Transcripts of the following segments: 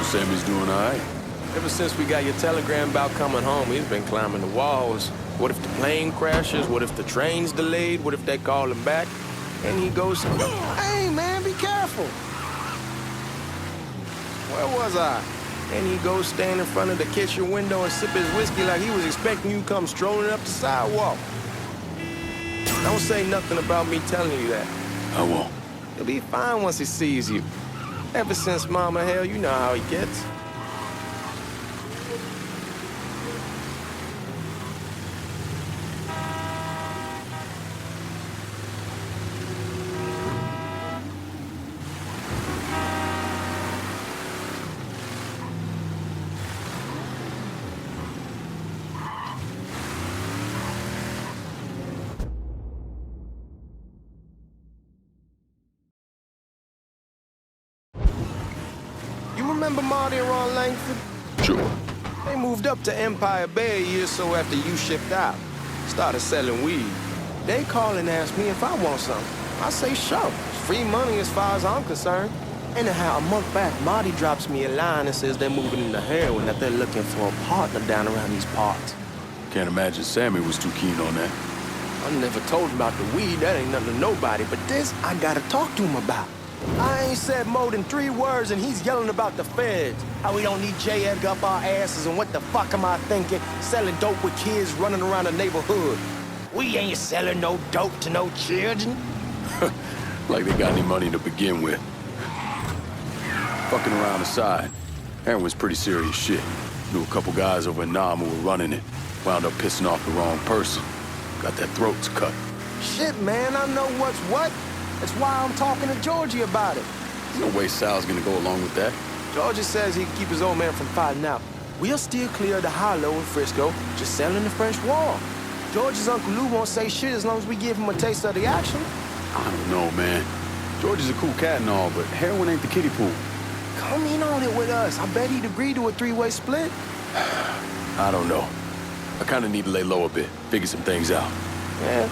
Sammy's doing all right. Ever since we got your telegram about coming home, he's been climbing the walls. What if the plane crashes? What if the train's delayed? What if they call him back? And he goes, hey, man, be careful. Where was I? And he goes stand in front of the kitchen window and sip his whiskey like he was expecting you to come strolling up the sidewalk. Don't say nothing about me telling you that. I won't. He'll be fine once he sees you. Ever since Mama, hell, you know how he gets. Remember Marty and Ron Langford? Sure. They moved up to Empire Bay a year or so after you shipped out. Started selling weed. They call and ask me if I want something. I say sure. It's free money as far as I'm concerned. Anyhow, a month back, Marty drops me a line and says they're moving into heroin, that they're looking for a partner down around these parts. Can't imagine Sammy was too keen on that. I never told him about the weed. That ain't nothing to nobody. But this, I gotta talk to him about. I ain't said more than 3 words, and he's yelling about the feds. How we don't need J. Edgar up our asses, and what the fuck am I thinking? Selling dope with kids running around the neighborhood. We ain't selling no dope to no children. Like they got any money to begin with. Fucking around aside, heroin's pretty serious shit. Knew a couple guys over in Nam who were running it. Wound up pissing off the wrong person. Got their throats cut. Shit, man, I know what's what. That's why I'm talking to Georgie about it. There's no way Sal's gonna go along with that. Georgie says he can keep his old man from fighting out. We'll still clear the hollow in Frisco, just selling the French wall. George's Uncle Lou won't say shit as long as we give him a taste of the action. I don't know, man. George is a cool cat and all, but heroin ain't the kiddie pool. Come in on it with us. I bet he'd agree to a 3-way split. I don't know. I kinda need to lay low a bit, figure some things out. Yeah,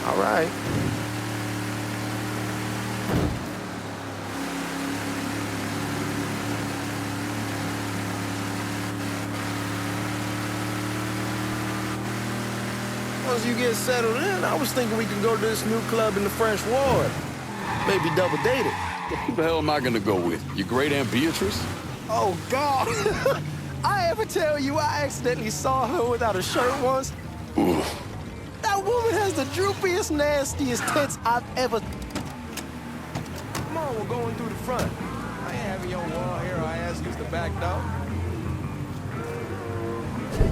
all right. Once you get settled in, I was thinking we could go to this new club in the French Ward. Maybe double date it. Who the hell am I gonna go with? Your great Aunt Beatrice? Oh, God. I ever tell you I accidentally saw her without a shirt once? Ooh. That woman has the droopiest, nastiest tits I've ever... Come on, we're going through the front. I ain't having your wall here. I ask use the back door.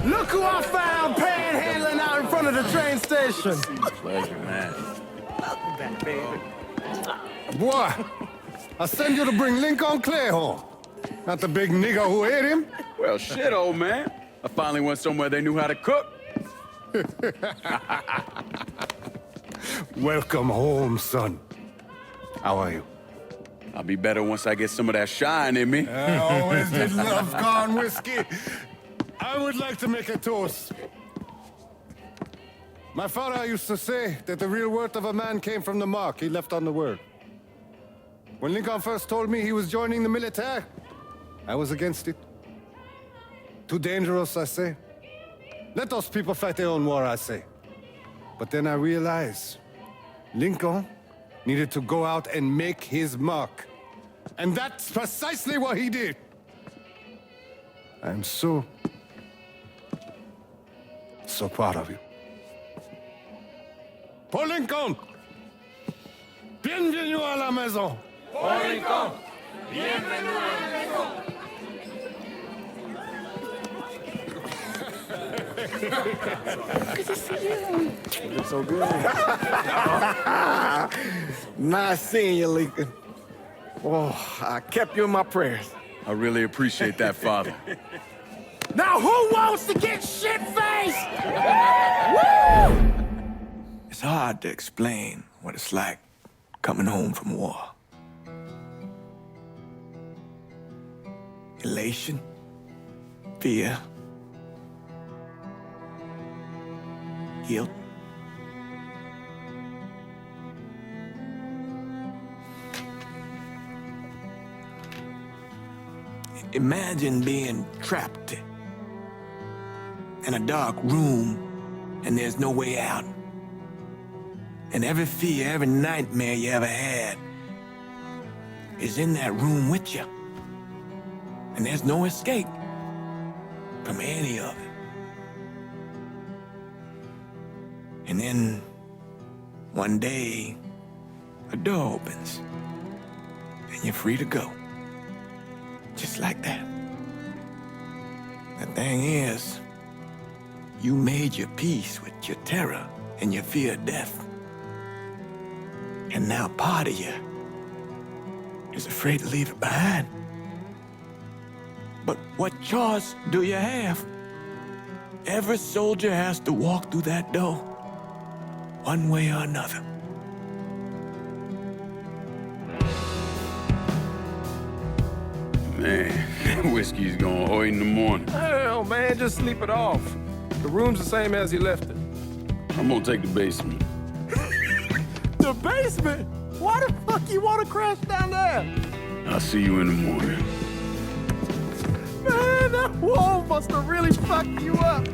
Look who I found panhandling out in front of the train station. Pleasure, man. Welcome back, baby. Boy, I send you to bring Lincoln Clay home. Not the big nigger who ate him. Well, shit, old man. I finally went somewhere they knew how to cook. Welcome home, son. How are you? I'll be better once I get some of that shine in me. I always did love corn whiskey. I would like to make a toast. My father used to say that the real worth of a man came from the mark he left on the world. When Lincoln first told me he was joining the military, I was against it. Too dangerous, I say. Let those people fight their own war, I say. But then I realized Lincoln needed to go out and make his mark. And that's precisely what he did. I'm so proud of you. Paul Lincoln! Bienvenue à la maison! Paul Lincoln! Bienvenue à la maison! Good to see you. You look so good. Nice seeing you, Lincoln. Oh, I kept you in my prayers. I really appreciate that, Father. Now who wants to get shit-faced? Woo! It's hard to explain what it's like coming home from war. Elation, fear, guilt. Imagine being trapped in a dark room and there's no way out. And every fear, every nightmare you ever had is in that room with you. And there's no escape from any of it. And then one day, a door opens and you're free to go. Just like that. The thing is, you made your peace with your terror and your fear of death. And now part of you is afraid to leave it behind. But what choice do you have? Every soldier has to walk through that door, one way or another. Man, whiskey's gonna hurt in the morning. Hell, man, just sleep it off. The room's the same as you left it. I'm gonna take the basement. The basement? Why the fuck you want to crash down there? I'll see you in the morning. Man, that wall must have really fucked you up.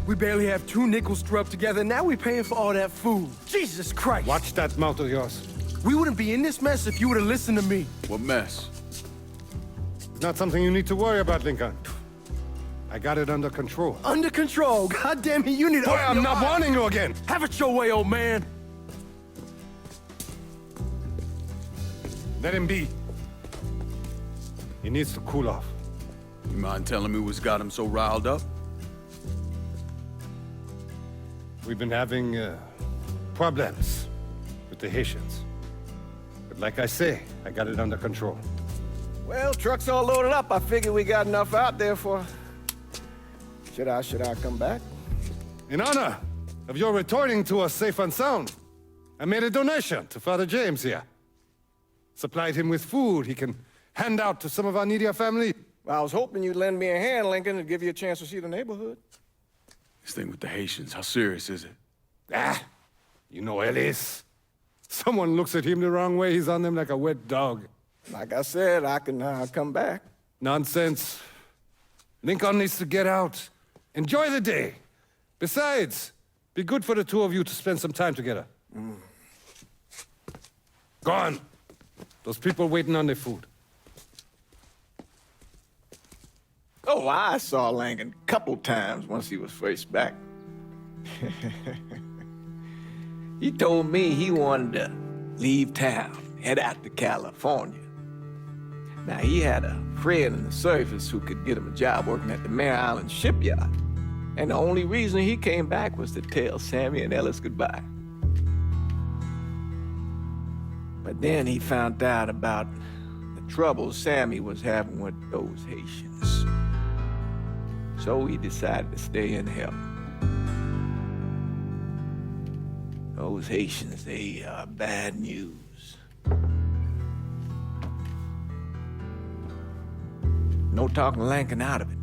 We barely have 2 nickels to rub together, now we paying for all that food. Jesus Christ! Watch that mouth of yours. We wouldn't be in this mess if you would have listened to me. What mess? It's not something you need to worry about, Lincoln. I got it under control. Under control. God damn it, you need to... Boy, I'm not warning you again! Have it your way, old man. Let him be. He needs to cool off. You mind telling me what's got him so riled up? We've been having problems with the Haitians. But like I say, I got it under control. Well, truck's all loaded up. I figure we got enough out there for... Should I come back? In honor of your returning to us safe and sound, I made a donation to Father James here. Supplied him with food he can hand out to some of our needier family. Well, I was hoping you'd lend me a hand, Lincoln, and give you a chance to see the neighborhood. This thing with the Haitians, how serious is it? Ah, you know Ellis. Someone looks at him the wrong way, he's on them like a wet dog. Like I said, I can come back. Nonsense. Lincoln needs to get out. Enjoy the day. Besides, be good for the two of you to spend some time together. Go on. Those people waiting on their food. Oh, I saw Lincoln a couple times once he was first back. He told me he wanted to leave town, head out to California. Now, he had a friend in the service who could get him a job working at the Mare Island shipyard. And the only reason he came back was to tell Sammy and Ellis goodbye. But then he found out about the trouble Sammy was having with those Haitians. So he decided to stay and help. Those Haitians, they are bad news. No talking Lincoln out of it.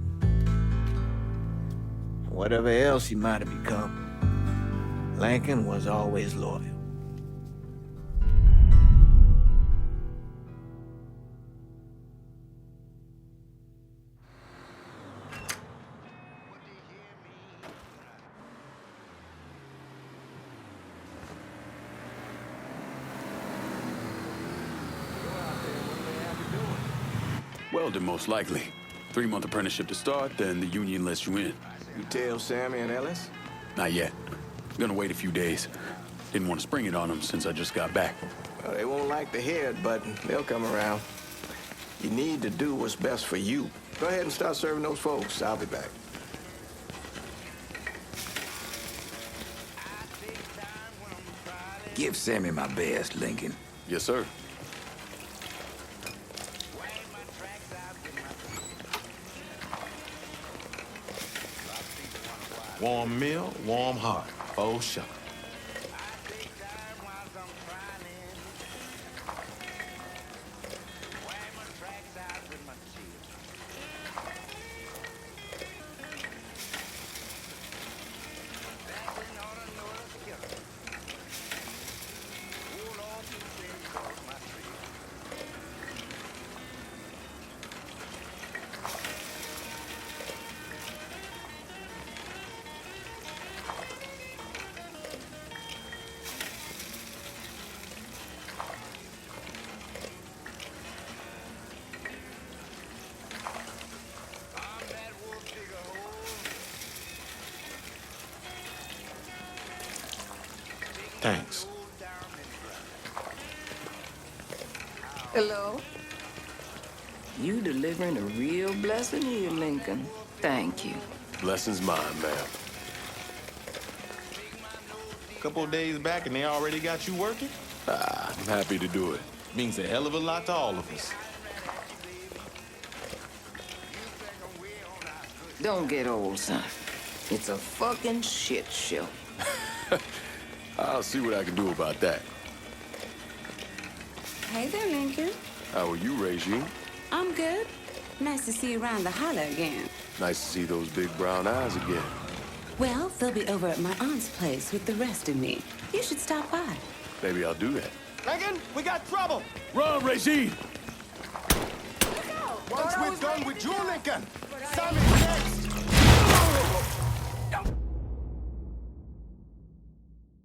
Whatever else he might have become, Lincoln was always loyal. Welding, most likely. 3-month apprenticeship to start, then the union lets you in. You tell Sammy and Ellis? Not yet. Gonna wait a few days. Didn't want to spring it on them since I just got back. Well, they won't like to hear it, but they'll come around. You need to do what's best for you. Go ahead and start serving those folks. I'll be back. Give Sammy my best, Lincoln. Yes, sir. Warm meal, warm heart. Oh, sure. Thanks. Hello? You delivering a real blessing here, Lincoln. Thank you. Blessing's mine, ma'am. Couple of days back and they already got you working? I'm happy to do it. Means a hell of a lot to all of us. Don't get old, son. It's a fucking shit show. I'll see what I can do about that. Hey there, Lincoln. How are you, Regine? I'm good. Nice to see you around the holler again. Nice to see those big brown eyes again. Well, they'll be over at my aunt's place with the rest of me. You should stop by. Maybe I'll do that. Lincoln, we got trouble. Run, Regine! Once we're done with you, Lincoln, Sammy next.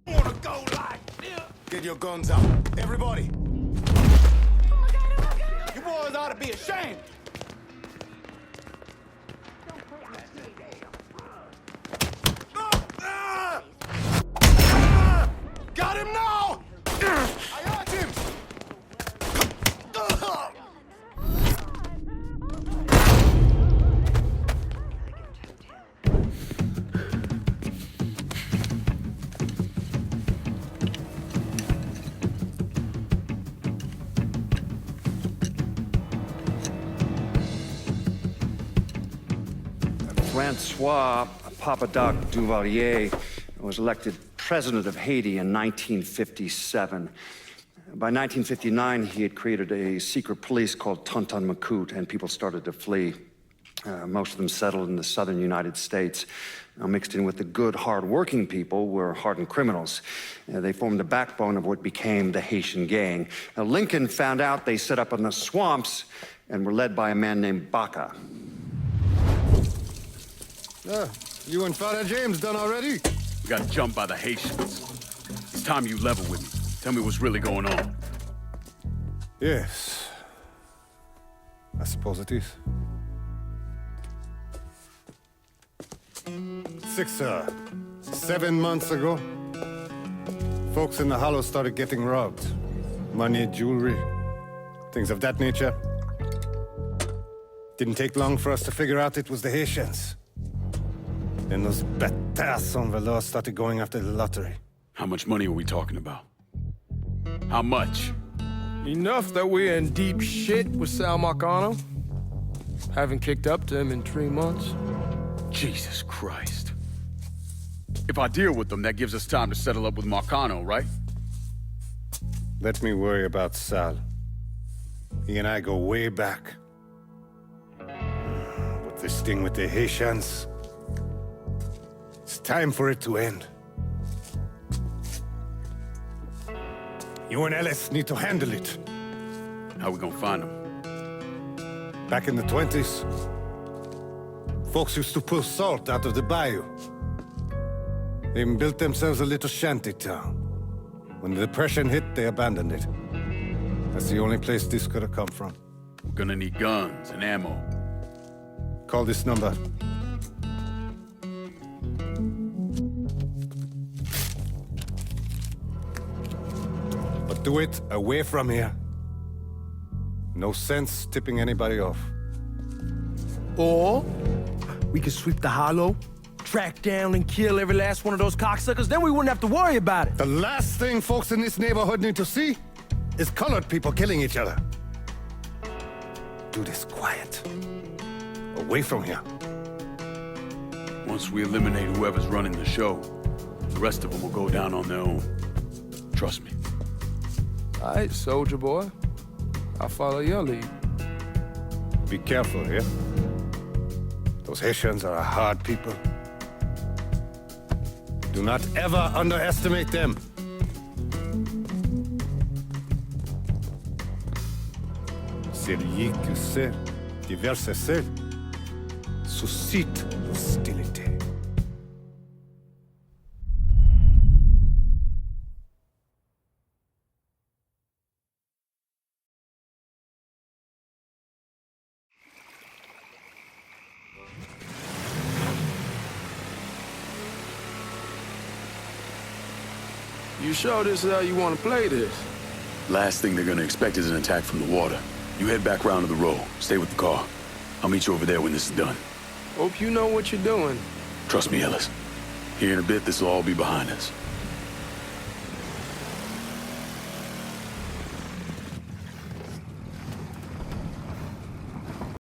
Wanna go like this? Get your guns out, everybody. You boys ought to be ashamed. Got him now! I got him! Francois Papadoc Duvalier was elected president of Haiti in 1957. By 1959, he had created a secret police called Tonton Macoute, and people started to flee. Most of them settled in the southern United States. Mixed in with the good, hard-working people were hardened criminals. They formed the backbone of what became the Haitian gang. Now, Lincoln found out they set up in the swamps and were led by a man named Baca. You and Father James done already? We got jumped by the Haitians. It's time you level with me. Tell me what's really going on. Yes. I suppose it is. 7 months ago, folks in the Hollow started getting robbed. Money, jewelry, things of that nature. Didn't take long for us to figure out it was the Haitians. Then those bâtards on velours started going after the lottery. How much money are we talking about? How much? Enough that we're in deep shit with Sal Marcano. Haven't kicked up to him in 3 months. Jesus Christ. If I deal with them, that gives us time to settle up with Marcano, right? Let me worry about Sal. He and I go way back. But this thing with the Haitians, it's time for it to end. You and Ellis need to handle it. How we gonna find them? Back in the 20s, folks used to pull salt out of the bayou. They even built themselves a little shanty town. When the Depression hit, they abandoned it. That's the only place this could have come from. We're gonna need guns and ammo. Call this number. But do it away from here. No sense tipping anybody off. Or we could sweep the hollow, track down and kill every last one of those cocksuckers, then we wouldn't have to worry about it. The last thing folks in this neighborhood need to see is colored people killing each other. Do this quiet. Away from here. Once we eliminate whoever's running the show, the rest of them will go down on their own. Trust me. All right, soldier boy. I'll follow your lead. Be careful here. Those Haitians are a hard people. Do not ever underestimate them. Celui qui sait diverser seul suscite l'hostilité. You sure this is how you want to play this? Last thing they're gonna expect is an attack from the water. You head back round to the road. Stay with the car. I'll meet you over there when this is done. Hope you know what you're doing. Trust me, Ellis. Here in a bit, this will all be behind us.